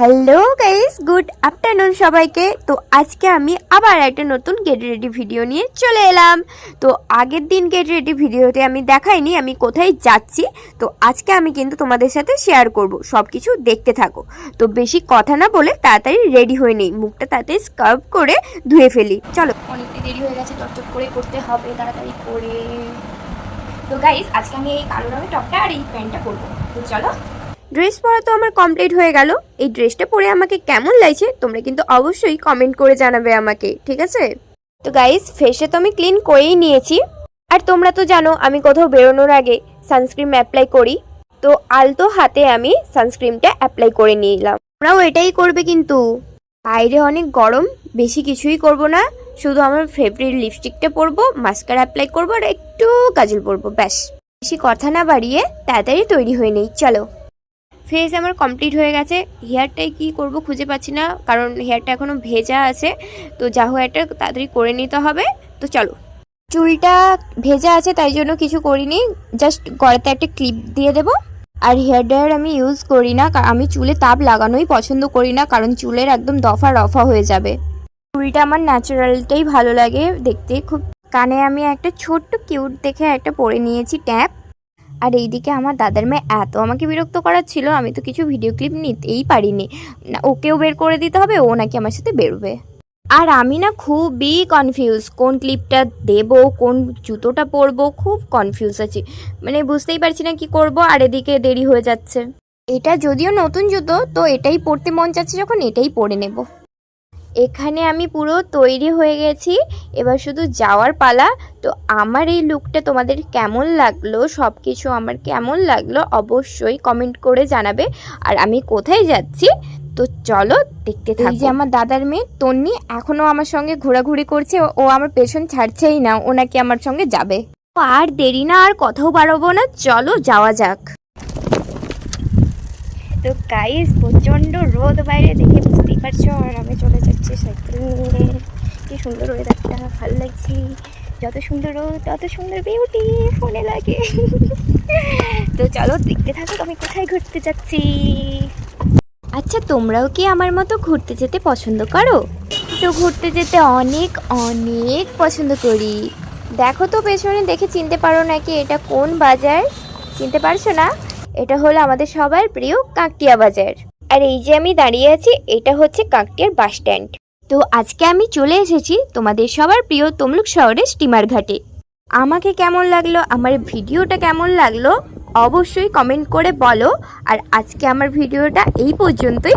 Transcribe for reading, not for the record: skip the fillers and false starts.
Hello guys, good afternoon সবাইকে। তো আজকে আমি আবার একটা নতুন গেট রেডি ভিডিও নিয়ে চলে এলাম। তো আগের দিন গেট রেডি ভিডিওতে আমি দেখাইনি আমি কোথায় যাচ্ছি। তো আজকে আমি কিন্তু তোমাদের সাথে শেয়ার করব, সব কিছু দেখতে থাকো। তো বেশি কথা না বলে তাড়াতাড়ি রেডি হয়ে নেই, মুখটা তাড়াতাড়ি স্কার্ব করে ধুয়ে ফেলি। চলো, অনেকটা দেরি হয়ে গেছে, চটচট করে করতে হবে তাড়াতাড়ি করে। তো গাইস, আজকে আমি এই কালো রঙের টপটা আর এই প্যান্টটা পরবো। তো চলো। ড্রেস পরা তো আমার কমপ্লিট হয়ে গেল। এই ড্রেসটা পরে আমাকে কেমন লাগছে তোমরা কিন্তু অবশ্যই কমেন্ট করে জানাবে আমাকে, ঠিক আছে? তো গাইস, ফেসে তো আমি ক্লিন করেই নিয়েছি। আর তোমরা তো জানো আমি কোথাও বেরোনোর আগে সানস্ক্রিন অ্যাপ্লাই করি। তো আলতো হাতে আমি সানস্ক্রিনটা অ্যাপ্লাই করে নিলাম। তোমরাও এটাই করবে কিন্তু। বাইরে অনেক গরম, বেশি কিছুই করব না, শুধু আমার ফেভারিট লিপস্টিকটা পরবো, মাস্কারা অ্যাপ্লাই করবো আর একটু কাজল পরবো, ব্যাস। বেশি কথা না বাড়িয়ে তাড়াতাড়ি তৈরি হয়ে নেই, চলো। ফেস আমার কমপ্লিট হয়ে গেছে। হেয়ারটাই কি করব খুঁজে পাচ্ছি না, কারণ হেয়ারটা এখনও ভেজা আছে। তো যা হেয়ারটা তাড়াতাড়ি করে নিতে হবে। তো চলো, চুলটা ভেজা আছে তাই জন্য কিছু করিনি, জাস্ট গলাতে একটা ক্লিপ দিয়ে দেবো। আর হেয়ার ড্রায়ার আমি ইউজ করি না, আমি চুলে তাপ লাগানোই পছন্দ করি না, কারণ চুলের একদম দফা রফা হয়ে যাবে। চুলটা আমার ন্যাচারালটাই ভালো লাগে দেখতে খুব। কানে আমি একটা ছোট্ট কিউট দেখে একটা পরে নিয়েছি ট্যাপ। আর এইদিকে আমার দাদার মেয়ে এত আমাকে বিরক্ত করাচ্ছিল, আমি তো কিছু ভিডিও ক্লিপ নিতেই পারিনি। না, ওকেও বের করে দিতে হবে, ও নাকি আমার সাথে বেরোবে। আর আমি না খুবই কনফিউজ, কোন ক্লিপটা দেবো, কোন জুতোটা পরবো, খুব কনফিউজ আছি। মানে বুঝতেই পারছি না কি করব। আর এদিকে দেরি হয়ে যাচ্ছে। এটা যদিও নতুন জুতো, তো এটাই পরতে মন চাচ্ছে যখন এটাই পরে নেব। এখানে আমি পুরো তৈরি হয়ে গেছি, এবার শুধু যাওয়ার পালা। তো আমার এই লুকটা তোমাদের কেমন লাগলো, সব কিছু আমার কেমন লাগলো অবশ্যই কমেন্ট করে জানাবে। আর আমি কোথায় যাচ্ছি তো চলো দেখতে থাকি। এই যে আমার দাদার মেয়ে তন্নি এখনও আমার সঙ্গে ঘোরাঘুরি করছে, ও আমার পেছন ছাড়ছেই না, ও নাকি আমার সঙ্গে যাবে। আর দেরি না, আর কথাও বাড়াবো না, চলো যাওয়া যাক। তো গাইস, প্রচণ্ড রোদ বাইরে, দেখে বুঝতেই পারছো। আর আমি চলে যাচ্ছি সাইকেল নিয়ে। কি সুন্দর ওয়েদারটা, ভালো লাগছে। যত সুন্দর রোদ তত সুন্দর বিউটি ফোনে লাগে। তো চলো দেখতে থাকো আমি কোথায় ঘুরতে যাচ্ছি। আচ্ছা, তোমরাও কি আমার মতো ঘুরতে যেতে পছন্দ করো? তো ঘুরতে যেতে অনেক অনেক পছন্দ করি। দেখো তো পেছনে, দেখে চিনতে পারো নাকি এটা কোন বাজার? চিনতে পারছো না? এটা হলো আমাদের সবার প্রিয় কাকটিয়া বাজার। আর এই যে আমি দাঁড়িয়ে আছি, এটা হচ্ছে কাকটিয়ার বাস স্ট্যান্ড। তো আজকে আমি চলে এসেছি তোমাদের সবার প্রিয় তমলুক শহরের স্টিমার ঘাটে। আমাকে কেমন লাগলো, আমার ভিডিওটা কেমন লাগলো অবশ্যই কমেন্ট করে বলো। আর আজকে আমার ভিডিওটা এই পর্যন্তই।